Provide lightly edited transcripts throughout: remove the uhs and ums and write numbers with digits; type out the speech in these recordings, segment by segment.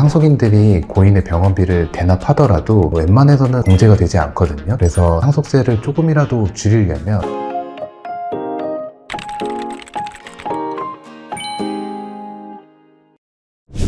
상속인들이 고인의 병원비를 대납하더라도 웬만해서는 공제가 되지 않거든요. 그래서 상속세를 조금이라도 줄이려면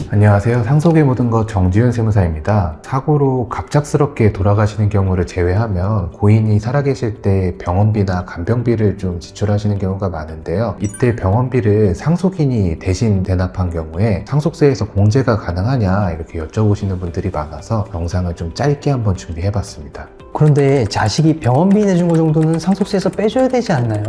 안녕하세요. 상속의 모든 것 정지윤 세무사입니다. 사고로 갑작스럽게 돌아가시는 경우를 제외하면 고인이 살아계실 때 병원비나 간병비를 좀 지출하시는 경우가 많은데요. 이때 병원비를 상속인이 대신 대납한 경우에 상속세에서 공제가 가능하냐 이렇게 여쭤보시는 분들이 많아서 영상을 좀 짧게 한번 준비해봤습니다. 그런데 자식이 병원비 내준 거 정도는 상속세에서 빼줘야 되지 않나요?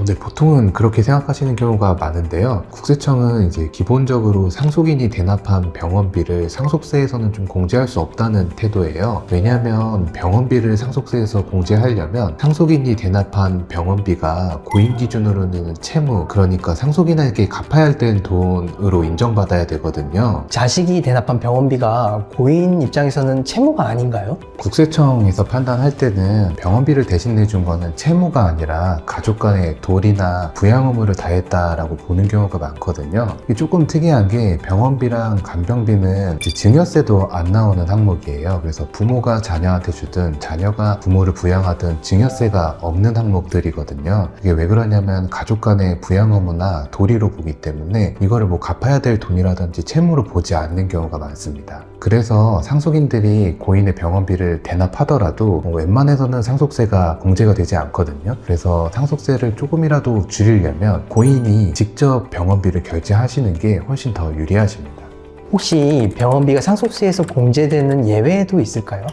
네, 보통은 그렇게 생각하시는 경우가 많은데요. 국세청은 이제 기본적으로 상속인이 대납한 병원비를 상속세에서는 좀 공제할 수 없다는 태도예요. 왜냐하면 병원비를 상속세에서 공제하려면 상속인이 대납한 병원비가 고인 기준으로는 채무, 그러니까 상속인에게 갚아야 될 돈으로 인정받아야 되거든요. 자식이 대납한 병원비가 고인 입장에서는 채무가 아닌가요? 국세청에서 판단할 때는 병원비를 대신 내준 거는 채무가 아니라 가족 간의 도리나 부양 의무를 다했다라고 보는 경우가 많거든요. 이게 조금 특이한 게 병원비랑 간병비는 증여세도 안 나오는 항목이에요. 그래서 부모가 자녀한테 주든 자녀가 부모를 부양하든 증여세가 없는 항목들이거든요. 이게 왜 그러냐면 가족 간의 부양 의무나 도리로 보기 때문에 이거를 뭐 갚아야 될 돈이라든지 채무로 보지 않는 경우가 많습니다. 그래서 상속인들이 고인의 병원비를 대납하더라도 웬만해서는 상속세가 공제가 되지 않거든요. 그래서 상속세를 조금이라도 줄이려면 고인이 직접 병원비를 결제하시는 게 훨씬 더 유리하십니다. 혹시 병원비가 상속세에서 공제되는 예외도 있을까요?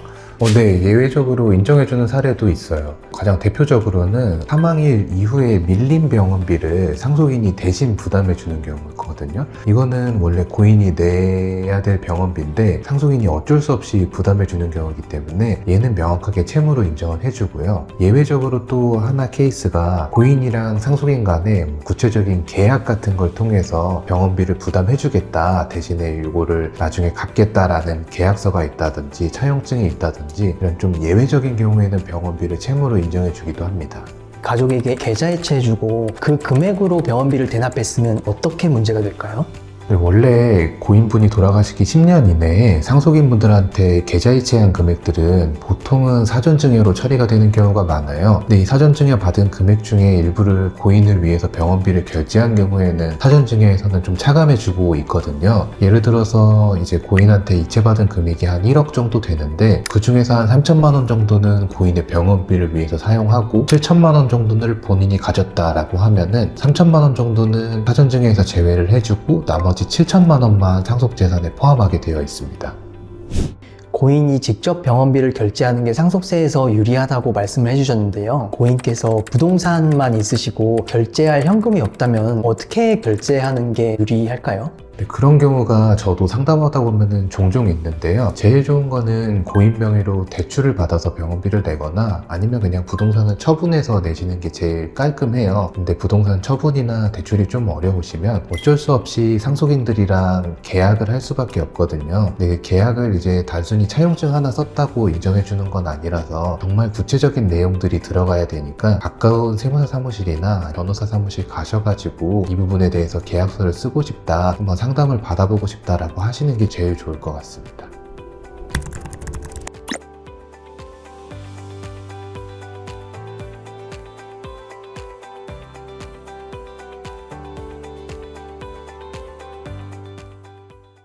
네, 예외적으로 인정해주는 사례도 있어요. 가장 대표적으로는 사망일 이후에 밀린 병원비를 상속인이 대신 부담해주는 경우거든요. 이거는 원래 고인이 내야 될 병원비인데 상속인이 어쩔 수 없이 부담해주는 경우이기 때문에 얘는 명확하게 채무로 인정을 해주고요. 예외적으로 또 하나 케이스가 고인이랑 상속인 간에 구체적인 계약 같은 걸 통해서 병원비를 부담해주겠다, 대신에 이거를 나중에 갚겠다라는 계약서가 있다든지 차용증이 있다든지 이런 좀 예외적인 경우에는 병원비를 채무로 인정해 주기도 합니다. 가족에게 계좌이체해주고 그 금액으로 병원비를 대납했으면 어떻게 문제가 될까요? 원래 고인분이 돌아가시기 10년 이내에 상속인분들한테 계좌이체한 금액들은 보통은 사전증여로 처리가 되는 경우가 많아요. 근데 이 사전증여 받은 금액 중에 일부를 고인을 위해서 병원비를 결제한 경우에는 사전증여에서는 좀 차감해주고 있거든요. 예를 들어서 이제 고인한테 이체받은 금액이 한 1억 정도 되는데 그 중에서 한 3천만 원 정도는 고인의 병원비를 위해서 사용하고 7천만 원 정도를 본인이 가졌다라고 하면은 3천만 원 정도는 사전증여에서 제외를 해주고 나머지 7천만 원만 상속재산에 포함하게 되어 있습니다. 고인이 직접 병원비를 결제하는 게 상속세에서 유리하다고 말씀을 해주셨는데요. 고인께서 부동산만 있으시고 결제할 현금이 없다면 어떻게 결제하는 게 유리할까요? 네, 그런 경우가 저도 상담하다 보면은 종종 있는데요. 제일 좋은 거는 고인 명의로 대출을 받아서 병원비를 내거나 아니면 그냥 부동산을 처분해서 내시는 게 제일 깔끔해요. 근데 부동산 처분이나 대출이 좀 어려우시면 어쩔 수 없이 상속인들이랑 계약을 할 수밖에 없거든요. 근데 계약을 이제 단순히 차용증 하나 썼다고 인정해 주는 건 아니라서 정말 구체적인 내용들이 들어가야 되니까 가까운 세무사 사무실이나 변호사 사무실 가셔가지고 이 부분에 대해서 계약서를 쓰고 싶다, 한번 상담을 받아보고 싶다라고 하시는 게 제일 좋을 것 같습니다.